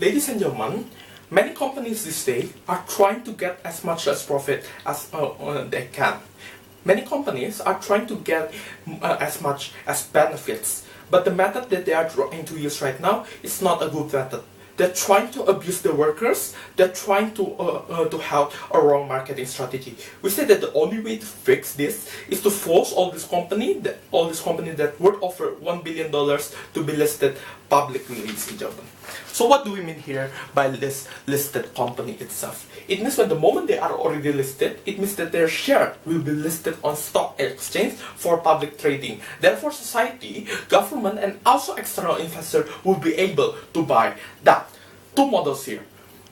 Ladies and gentlemen, many companies these days are trying to get as much as profit as they can. Many companies are trying to get as much as benefits, but the method that they are trying to use right now is not a good method. They're trying to abuse the workers. They're trying to have a wrong marketing strategy. We say that the only way to fix this is to force all these companies that would offer $1 billion to be listed publicly, ladies and gentlemen. So what do we mean here by this listed company itself? It means when the moment they are already listed, it means that their share will be listed on stock exchange for public trading. Therefore, society, government, and also external investors will be able to buy that. Two models here.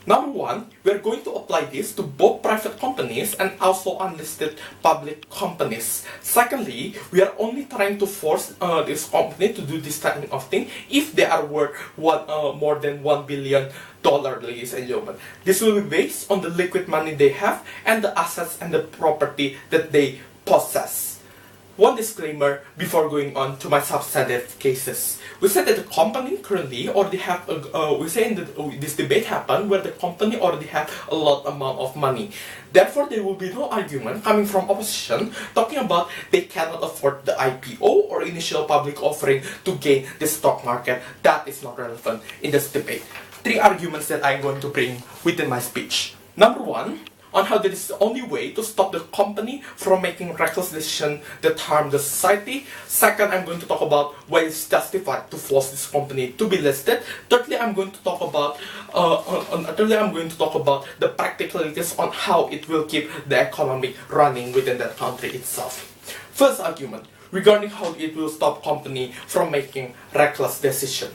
Number one, we are going to apply this to both private companies and also unlisted public companies. Secondly, we are only trying to force this company to do this type of thing if they are worth more than $1 billion, ladies and gentlemen. This will be based on the liquid money they have and the assets and the property that they possess. One disclaimer before going on to my substantive cases. We said that the company currently already have, this debate happened where the company already have a lot amount of money. Therefore, there will be no argument coming from opposition talking about they cannot afford the IPO or initial public offering to gain the stock market. That is not relevant in this debate. Three arguments that I'm going to bring within my speech. Number one, on how that is the only way to stop the company from making reckless decisions that harm the society. Second, I'm going to talk about why it's justified to force this company to be listed. Thirdly, I'm going to talk about the practicalities on how it will keep the economy running within that country itself. First argument, regarding how it will stop company from making reckless decisions.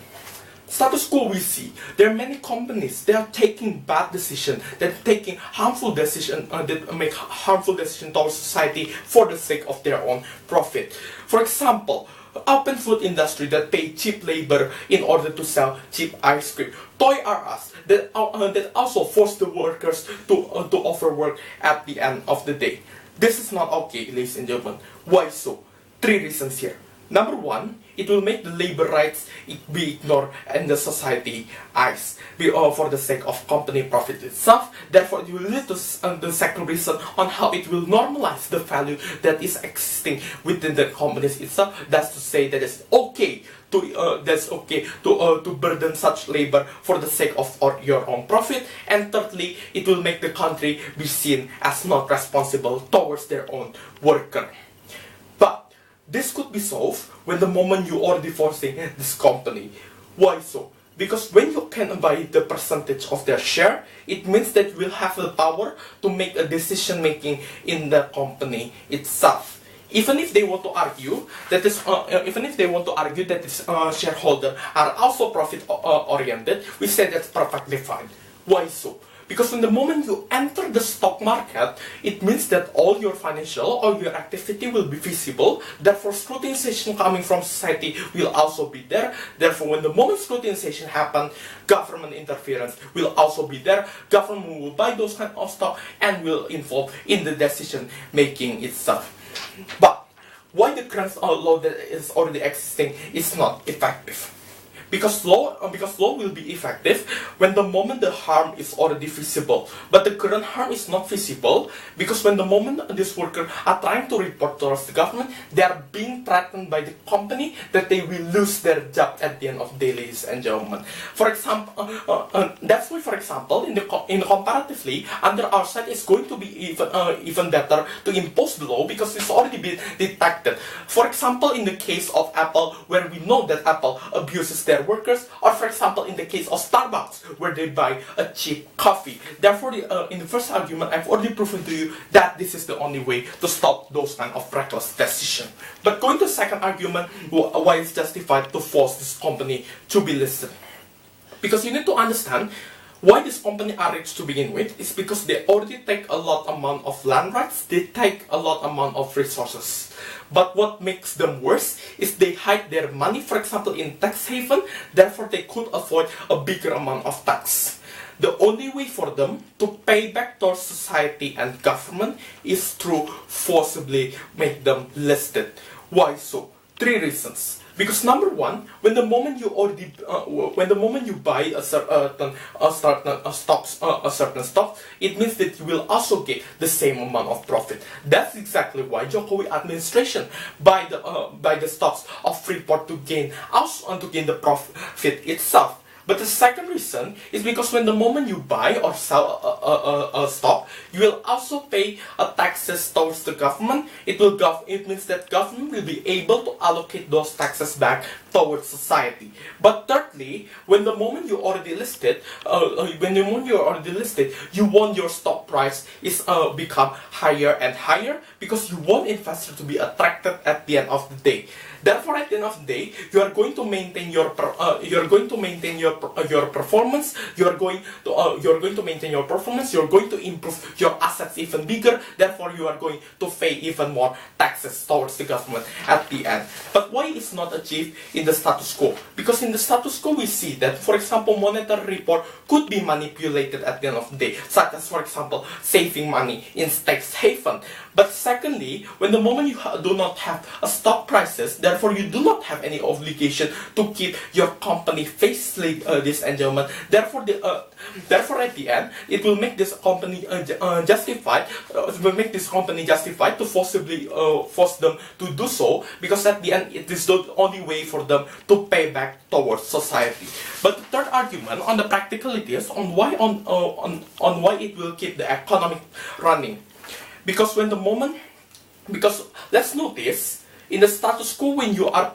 Status quo we see, there are many companies that are taking bad decisions, that are taking harmful decisions, that make harmful decisions towards society for the sake of their own profit. For example, open food industry that pay cheap labor in order to sell cheap ice cream. Toys R Us that also force the workers to offer work at the end of the day. This is not okay, ladies and gentlemen. Why so? Three reasons here. Number one, it will make the labor rights be ignored in the society eyes for the sake of company profit itself. Therefore, it will lead to the second reason on how it will normalize the value that is existing within the companies itself. That's to say that it's okay to burden such labor for the sake of your own profit. And thirdly, it will make the country be seen as not responsible towards their own worker. This could be solved when the moment you already forcing this company. Why so? Because when you can buy the percentage of their share, it means that you will have the power to make a decision making in the company itself. Even if they want to argue that this shareholder are also profit oriented, we say that's perfectly fine. Why so? Because when the moment you enter the stock market, it means that all your activity will be visible. Therefore, scrutinization coming from society will also be there. Therefore, when the moment scrutinization happens, government interference will also be there. Government will buy those kind of stock and will involve in the decision making itself. But why the current law that is already existing is not effective? Because law will be effective when the moment the harm is already visible. But the current harm is not visible because when the moment these workers are trying to report towards the government, they are being threatened by the company that they will lose their job at the end of the day, ladies and gentlemen. For example, that's why, for example, in comparatively, under our side, it's going to be even better to impose the law because it's already been detected. For example, in the case of Apple, where we know that Apple abuses their workers, or for example in the case of Starbucks where they buy a cheap coffee. Therefore, in the first argument, I've already proven to you that this is the only way to stop those kind of reckless decisions. But going to the second argument, why it's justified to force this company to be listed. Because you need to understand why this company are rich to begin with is because they already take a lot amount of land rights, they take a lot amount of resources. But what makes them worse is they hide their money, for example, in tax haven, therefore they could avoid a bigger amount of tax. The only way for them to pay back towards society and government is through forcibly make them listed. Why so? Three reasons. Because number one, when the moment you buy a certain stock, it means that you will also get the same amount of profit. That's exactly why Jokowi administration buy the stocks of Freeport to gain the profit itself. But the second reason is because when the moment you buy or sell a stock, you will also pay a taxes towards the government. It means that government will be able to allocate those taxes back towards society. But thirdly, when the moment you already listed, you want your stock price is become higher and higher because you want investor to be attracted at the end of the day. Therefore, at the end of the day, you are going to maintain your performance. You are going to maintain your performance. You are going to improve your assets even bigger. Therefore, you are going to pay even more taxes towards the government at the end. But why is not achieved in the status quo? Because in the status quo, we see that, for example, monetary report could be manipulated at the end of the day, such as, for example, saving money in tax haven. But secondly, when the moment you do not have a stock prices, therefore you do not have any obligation to keep your company face, ladies and gentlemen. Therefore, at the end, it will make this company justified. Will make this company justified to forcibly force them to do so, because at the end, it is the only way for them to pay back towards society. But the third argument on the practicalities on why it will keep the economy running. Because let's notice, in the status quo, when you are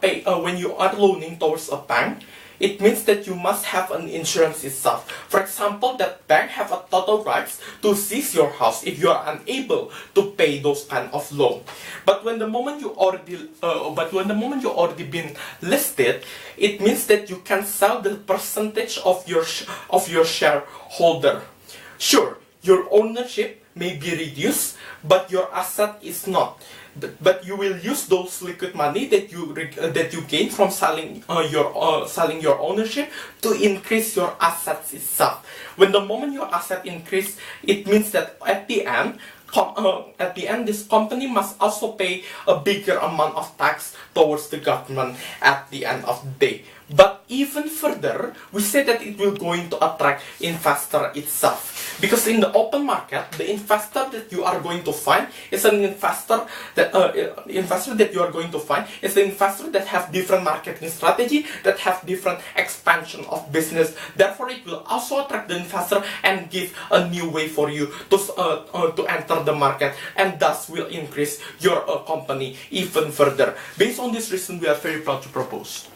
loaning towards a bank, it means that you must have an insurance itself. For example, that bank have a total rights to seize your house if you are unable to pay those kind of loan. But when the moment you already been listed, it means that you can sell the percentage of your shareholder. Sure, your ownership may be reduced, but your asset is not. But you will use those liquid money that you gain from selling your ownership to increase your assets itself. When the moment your asset increase, it means that at the end, this company must also pay a bigger amount of tax towards the government at the end of the day. But even further, we say that it will going to attract investor itself. Because in the open market, the investor that you are going to find is an investor that you are going to find is an investor that have different marketing strategy, that have different expansion of business. Therefore, it will also attract the investor and give a new way for you to enter the market, and thus will increase your company even further. Based on this reason, we are very proud to propose.